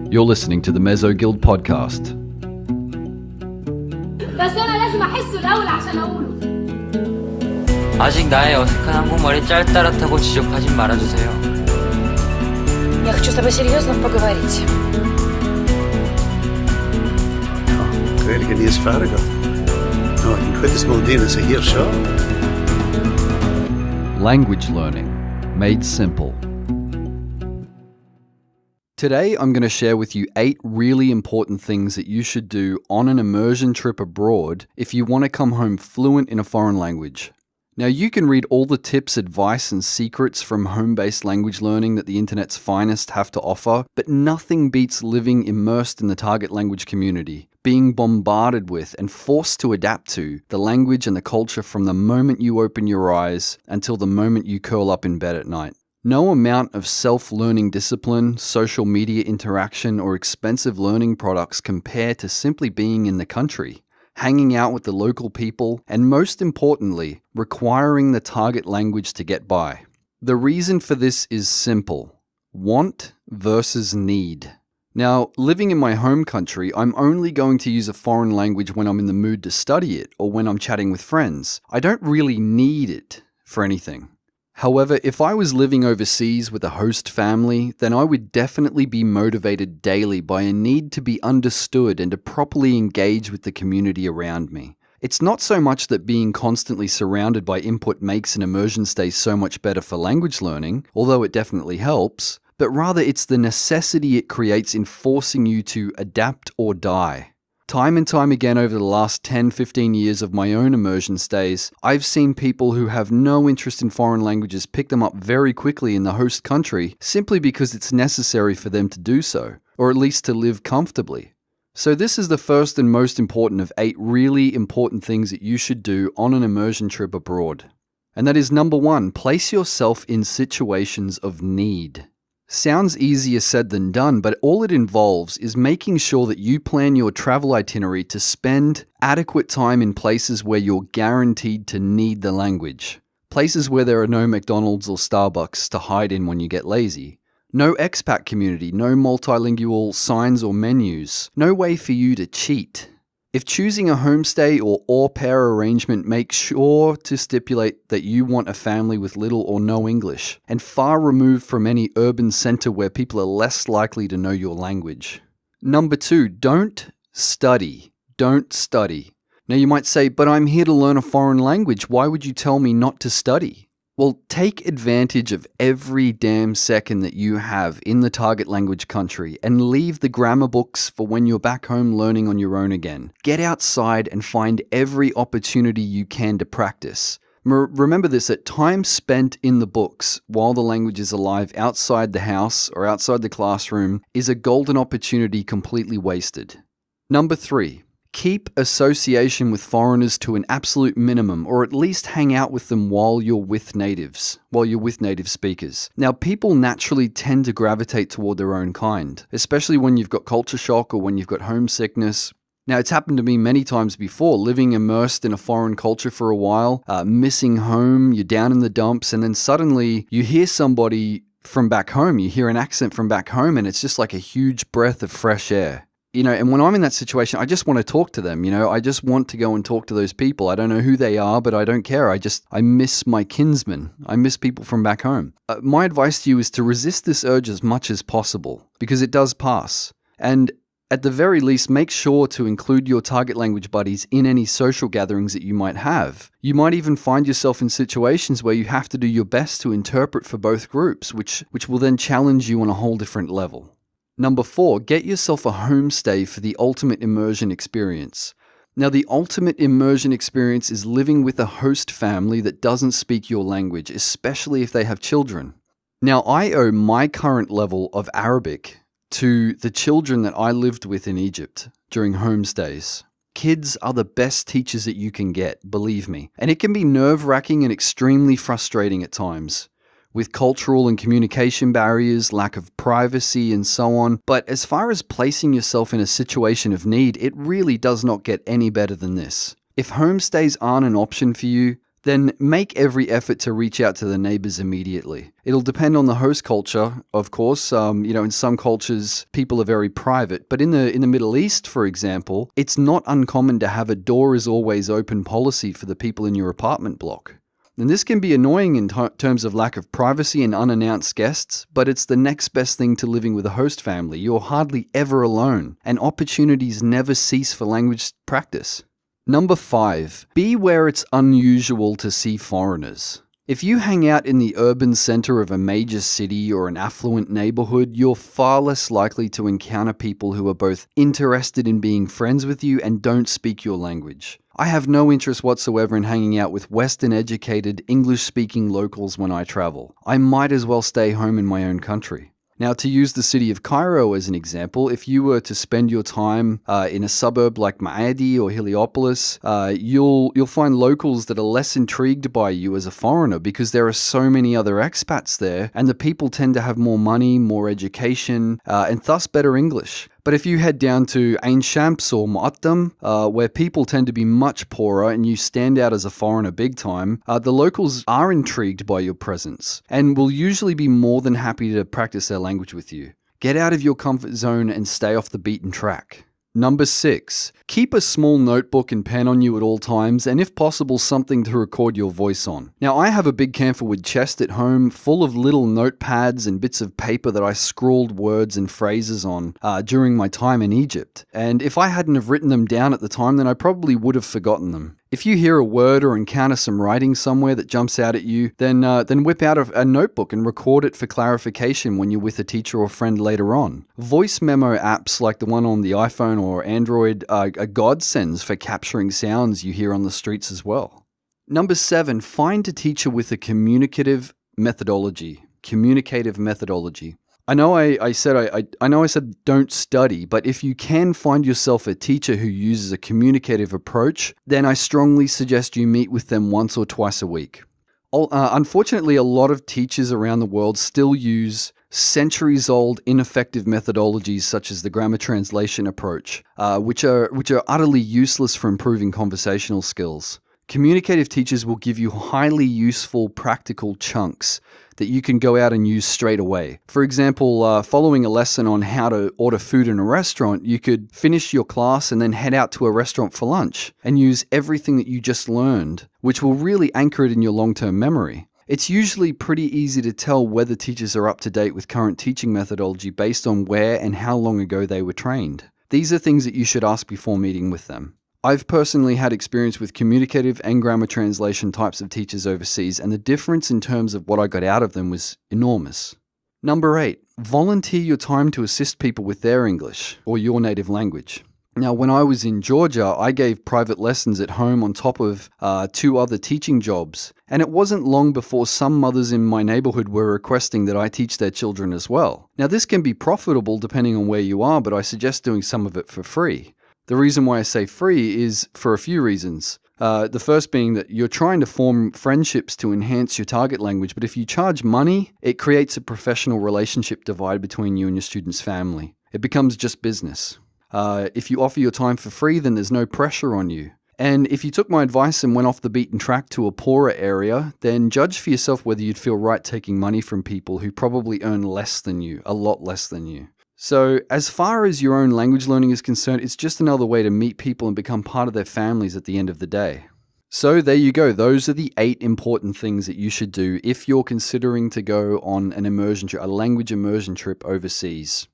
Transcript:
You're listening to the Mezzo Guild podcast. بس أنا لازم أحسه الأول عشان أقوله. 아직 나의 어색한 한국말이 짤따рат하고 지적하지 말아주세요. Я хочу с тобой серьезно поговорить. Really good news, Farragut. No, I can quit this Maldives a year short. Language learning, made simple. Today, I'm going to share with you 8 really important things that you should do on an immersion trip abroad if you want to come home fluent in a foreign language. Now, you can read all the tips, advice, and secrets from home-based language learning that the internet's finest have to offer, but nothing beats living immersed in the target language community, being bombarded with and forced to adapt to the language and the culture from the moment you open your eyes until the moment you curl up in bed at night. No amount of self-learning discipline, social media interaction, or expensive learning products compare to simply being in the country, hanging out with the local people, and most importantly, requiring the target language to get by. The reason for this is simple: want versus need. Now, living in my home country, I'm only going to use a foreign language when I'm in the mood to study it or when I'm chatting with friends. I don't really need it for anything. However, if I was living overseas with a host family, then I would definitely be motivated daily by a need to be understood and to properly engage with the community around me. It's not so much that being constantly surrounded by input makes an immersion stay so much better for language learning, although it definitely helps, but rather it's the necessity it creates in forcing you to adapt or die. Time and time again over the last 10-15 years of my own immersion stays, I've seen people who have no interest in foreign languages pick them up very quickly in the host country simply because it's necessary for them to do so, or at least to live comfortably. So this is the first and most important of 8 really important things that you should do on an immersion trip abroad. And that is number 1, place yourself in situations of need. Sounds easier said than done, but all it involves is making sure that you plan your travel itinerary to spend adequate time in places where you're guaranteed to need the language. Places where there are no McDonald's or Starbucks to hide in when you get lazy. No expat community, no multilingual signs or menus, no way for you to cheat. If choosing a homestay or au pair arrangement, make sure to stipulate that you want a family with little or no English, and far removed from any urban center where people are less likely to know your language. Number 2, don't study. Don't study. Now you might say, but I'm here to learn a foreign language. Why would you tell me not to study? Well, take advantage of every damn second that you have in the target language country and leave the grammar books for when you're back home learning on your own again. Get outside and find every opportunity you can to practice. Remember this, that time spent in the books while the language is alive outside the house or outside the classroom is a golden opportunity completely wasted. Number 3. Keep association with foreigners to an absolute minimum, or at least hang out with them while you're with native speakers. Now, people naturally tend to gravitate toward their own kind, especially when you've got culture shock or when you've got homesickness. Now, it's happened to me many times before, living immersed in a foreign culture for a while, missing home, you're down in the dumps, and then suddenly you hear somebody from back home, you hear an accent from back home, and it's just like a huge breath of fresh air. And when I'm in that situation, I just want to talk to them, I just want to go and talk to those people. I don't know who they are, but I don't care. I miss my kinsmen. I miss people from back home. My advice to you is to resist this urge as much as possible, because it does pass. And at the very least, make sure to include your target language buddies in any social gatherings that you might have. You might even find yourself in situations where you have to do your best to interpret for both groups, which will then challenge you on a whole different level. Number 4, get yourself a homestay for the ultimate immersion experience. Now, the ultimate immersion experience is living with a host family that doesn't speak your language, especially if they have children. Now, I owe my current level of Arabic to the children that I lived with in Egypt during homestays. Kids are the best teachers that you can get, believe me. And it can be nerve-wracking and extremely frustrating at times, with cultural and communication barriers, lack of privacy, and so on. But as far as placing yourself in a situation of need, it really does not get any better than this. If homestays aren't an option for you, then make every effort to reach out to the neighbors immediately. It'll depend on the host culture, of course. In some cultures, people are very private. But in the Middle East, for example, it's not uncommon to have a door is always open policy for the people in your apartment block. And this can be annoying in terms of lack of privacy and unannounced guests, but it's the next best thing to living with a host family. You're hardly ever alone, and opportunities never cease for language practice. Number 5, be where it's unusual to see foreigners. If you hang out in the urban center of a major city or an affluent neighborhood, you're far less likely to encounter people who are both interested in being friends with you and don't speak your language. I have no interest whatsoever in hanging out with Western-educated, English-speaking locals when I travel. I might as well stay home in my own country. Now, to use the city of Cairo as an example, if you were to spend your time in a suburb like Maadi or Heliopolis, you'll find locals that are less intrigued by you as a foreigner because there are so many other expats there, and the people tend to have more money, more education, and thus better English. But if you head down to Ain Shams or Mu'attam, where people tend to be much poorer and you stand out as a foreigner big time, the locals are intrigued by your presence and will usually be more than happy to practice their language with you. Get out of your comfort zone and stay off the beaten track. Number 6, keep a small notebook and pen on you at all times, and if possible, something to record your voice on. Now, I have a big camphorwood chest at home full of little notepads and bits of paper that I scrawled words and phrases on during my time in Egypt. And if I hadn't have written them down at the time, then I probably would have forgotten them. If you hear a word or encounter some writing somewhere that jumps out at you, then whip out a notebook and record it for clarification when you're with a teacher or friend later on. Voice memo apps like the one on the iPhone or Android are godsends for capturing sounds you hear on the streets as well. Number 7, find a teacher with a communicative methodology. I know I said don't study, but if you can find yourself a teacher who uses a communicative approach, then I strongly suggest you meet with them once or twice a week. Unfortunately, a lot of teachers around the world still use centuries-old ineffective methodologies such as the grammar translation approach, which are utterly useless for improving conversational skills. Communicative teachers will give you highly useful practical chunks that you can go out and use straight away. For example, following a lesson on how to order food in a restaurant, you could finish your class and then head out to a restaurant for lunch and use everything that you just learned, which will really anchor it in your long-term memory. It's usually pretty easy to tell whether teachers are up to date with current teaching methodology based on where and how long ago they were trained. These are things that you should ask before meeting with them. I've personally had experience with communicative and grammar translation types of teachers overseas, and the difference in terms of what I got out of them was enormous. Number 8, volunteer your time to assist people with their English or your native language. Now, when I was in Georgia, I gave private lessons at home on top of 2 other teaching jobs, and it wasn't long before some mothers in my neighborhood were requesting that I teach their children as well. Now, this can be profitable depending on where you are, but I suggest doing some of it for free. The reason why I say free is for a few reasons. The first being that you're trying to form friendships to enhance your target language, but if you charge money, it creates a professional relationship divide between you and your student's family. It becomes just business. If you offer your time for free, then there's no pressure on you. And if you took my advice and went off the beaten track to a poorer area, then judge for yourself whether you'd feel right taking money from people who probably earn less than you, a lot less than you. So, as far as your own language learning is concerned, it's just another way to meet people and become part of their families at the end of the day. So there you go. Those are the 8 important things that you should do if you're considering to go on an immersion trip, a language immersion trip overseas.